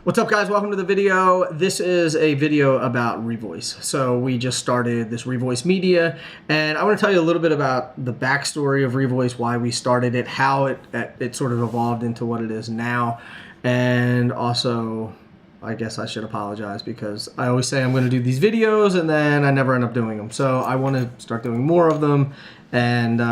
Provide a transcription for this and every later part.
What's up, guys? Welcome to the video. This is a video about Revoice. So we just started this Revoice media, and I want to tell you a little bit about the backstory of Revoice, why we started it, how it sort of evolved into what it is now, and also I guess I should apologize because I always say I'm going to do these videos and then I never end up doing them. So I want to start doing more of them, and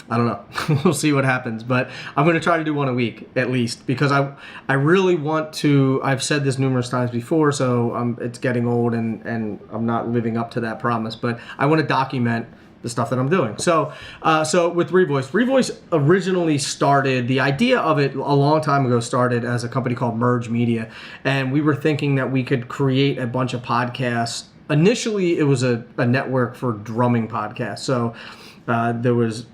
I don't know. We'll see what happens, but I'm going to try to do one a week at least because I really want to. I've said this numerous times before, so it's getting old and I'm not living up to that promise, but I want to document the stuff that I'm doing. So with Revoice originally started, the idea of it a long time ago started as a company called Merge Media, and we were thinking that we could create a bunch of podcasts. Initially, it was a network for drumming podcasts. So there was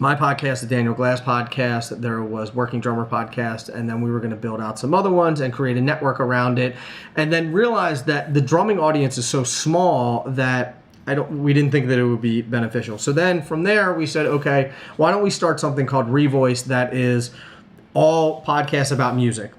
my podcast, the Daniel Glass podcast, there was Working Drummer podcast, and then we were going to build out some other ones and create a network around it, and then realized that the drumming audience is so small that we didn't think that it would be beneficial. So then from there we said, okay, why don't we start something called Revoice that is all podcasts about music?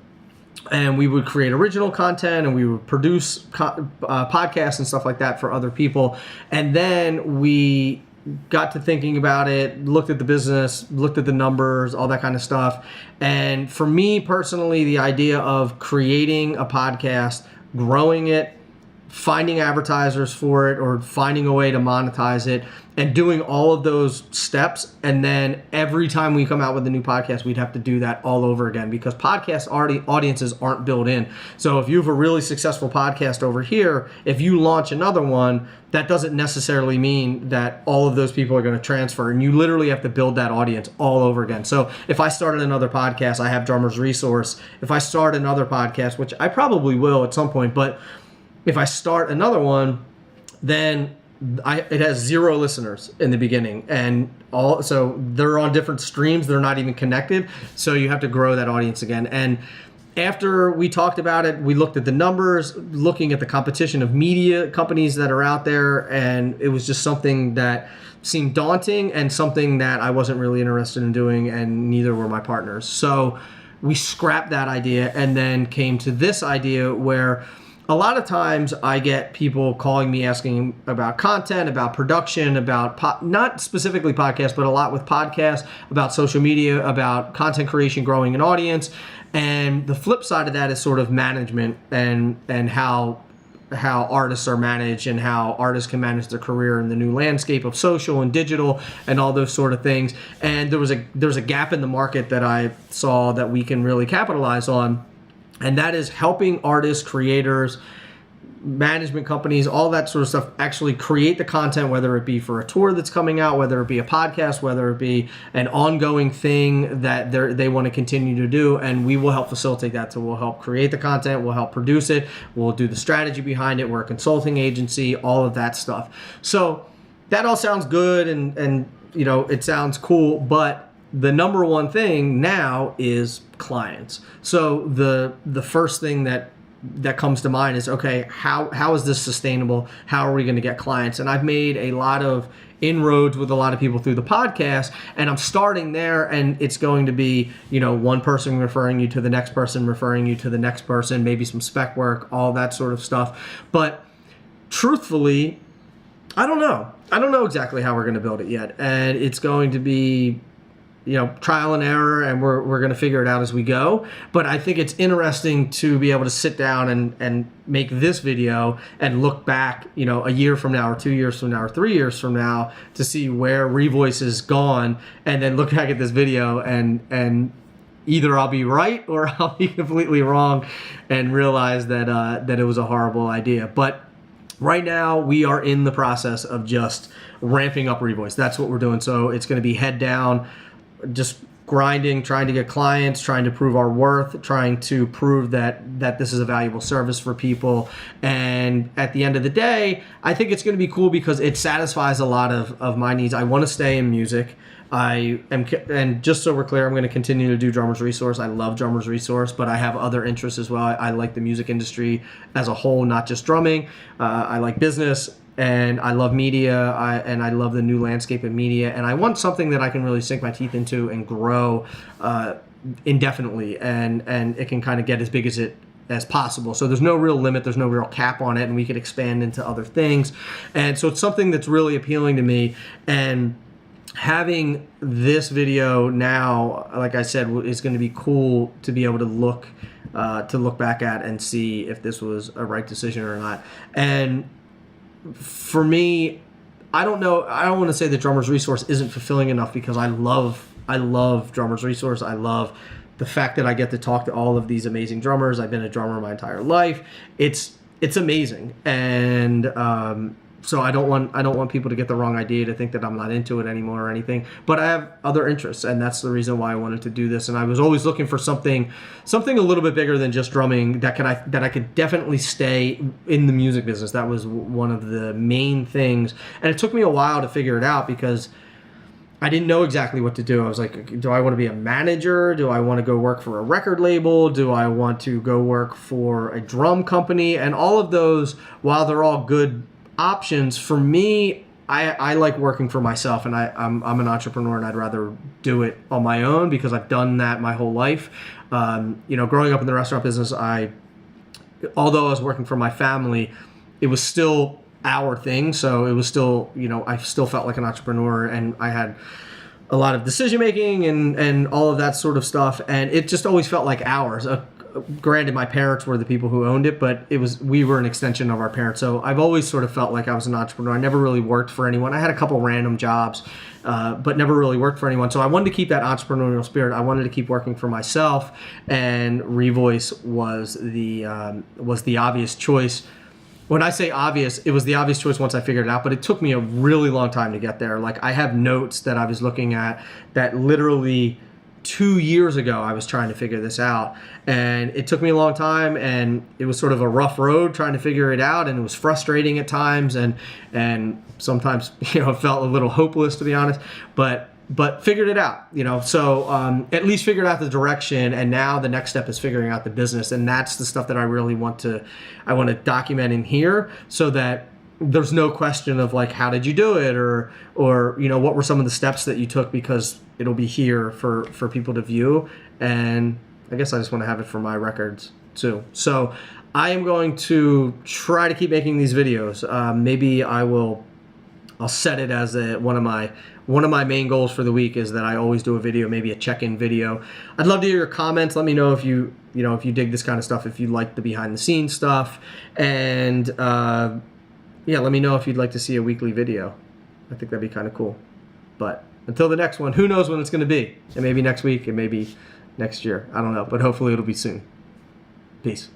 And we would create original content and we would produce podcasts and stuff like that for other people. And then we got to thinking about it, looked at the business, looked at the numbers, all that kind of stuff. And for me personally, the idea of creating a podcast, growing it, finding advertisers for it or finding a way to monetize it and doing all of those steps, and then every time we come out with a new podcast, we'd have to do that all over again because podcast audiences aren't built in. So if you have a really successful podcast over here, if you launch another one, that doesn't necessarily mean that all of those people are going to transfer, and you literally have to build that audience all over again. So if I started another podcast, I have Drummer's Resource. If I start another podcast, which I probably will at some point, but if I start another one, then it has 0 listeners in the beginning, and so they're on different streams. They're not even connected. So you have to grow that audience again. And after we talked about it, we looked at the numbers, looking at the competition of media companies that are out there, and it was just something that seemed daunting and something that I wasn't really interested in doing, and neither were my partners. So we scrapped that idea and then came to this idea where a lot of times I get people calling me asking about content, about production, about not specifically podcasts, but a lot with podcasts, about social media, about content creation, growing an audience. And the flip side of that is sort of management and how artists are managed and how artists can manage their career in the new landscape of social and digital and all those sort of things. And there's a gap in the market that I saw that we can really capitalize on. And that is helping artists, creators, management companies, all that sort of stuff actually create the content, whether it be for a tour that's coming out, whether it be a podcast, whether it be an ongoing thing that they want to continue to do. And we will help facilitate that. So we'll help create the content, we'll help produce it, we'll do the strategy behind it. We're a consulting agency, all of that stuff. So that all sounds good and it sounds cool, but the number one thing now is clients. So the first thing that comes to mind is, okay, how is this sustainable? How are we going to get clients? And I've made a lot of inroads with a lot of people through the podcast, and I'm starting there, and it's going to be, one person referring you to the next person, referring you to the next person, maybe some spec work, all that sort of stuff. But truthfully, I don't know. I don't know exactly how we're going to build it yet. And it's going to be trial and error, and we're going to figure it out as we go. But I think it's interesting to be able to sit down and make this video and look back, a year from now or 2 years from now or 3 years from now to see where Revoice is gone, and then look back at this video and either I'll be right or I'll be completely wrong and realize that it was a horrible idea. But right now, we are in the process of just ramping up Revoice. That's what we're doing. So it's going to be head down, just grinding, trying to get clients, trying to prove our worth, trying to prove that this is a valuable service for people. And at the end of the day, I think it's going to be cool because it satisfies a lot of my needs. I want to stay in music. And just so we're clear, I'm going to continue to do Drummer's Resource. I love Drummer's Resource, but I have other interests as well. I like the music industry as a whole, not just drumming. I like business. And I love media, and I love the new landscape of media, and I want something that I can really sink my teeth into and grow indefinitely, and it can kind of get as big as it as possible. So there's no real limit, there's no real cap on it, and we could expand into other things. And so it's something that's really appealing to me. And having this video now, like I said, is going to be cool to be able to look back at and see if this was a right decision or not. And for me, I don't know, I don't want to say that Drummers Resource isn't fulfilling enough, because I love Drummers Resource. I love the fact that I get to talk to all of these amazing drummers. I've been a drummer my entire life. It's amazing. And so I don't want people to get the wrong idea, to think that I'm not into it anymore or anything. But I have other interests, and that's the reason why I wanted to do this. And I was always looking for something a little bit bigger than just drumming, that I could definitely stay in the music business. That was one of the main things. And it took me a while to figure it out, because I didn't know exactly what to do. I was like, do I want to be a manager? Do I want to go work for a record label? Do I want to go work for a drum company? And all of those, while they're all good options, for me, I like working for myself, and I'm an entrepreneur, and I'd rather do it on my own, because I've done that my whole life. Growing up in the restaurant business, although I was working for my family, it was still our thing. So it was still, I still felt like an entrepreneur, and I had a lot of decision making and all of that sort of stuff. And it just always felt like ours. Granted, my parents were the people who owned it, but we were an extension of our parents. So I've always sort of felt like I was an entrepreneur. I never really worked for anyone. I had a couple random jobs, but never really worked for anyone. So I wanted to keep that entrepreneurial spirit. I wanted to keep working for myself, and Revoice was the obvious choice. When I say obvious, it was the obvious choice once I figured it out, but it took me a really long time to get there. Like, I have notes that I was looking at that literally 2 years ago I was trying to figure this out, and it took me a long time, and it was sort of a rough road trying to figure it out, and it was frustrating at times, and sometimes it felt a little hopeless, to be honest, but figured it out, so at least figured out the direction, and now the next step is figuring out the business. And that's the stuff that I really want to document in here, so that there's no question of like, how did you do it, or what were some of the steps that you took, because it'll be here for people to view. And I guess I just want to have it for my records too. So I am going to try to keep making these videos. Maybe I'll set it as one of my main goals for the week, is that I always do a video, maybe a check-in video. I'd love to hear your comments. Let me know if you dig this kind of stuff, if you like the behind-the-scenes stuff, and let me know if you'd like to see a weekly video. I think that'd be kind of cool. But until the next one, who knows when it's going to be? It may be next week, it may be next year. I don't know, but hopefully it'll be soon. Peace.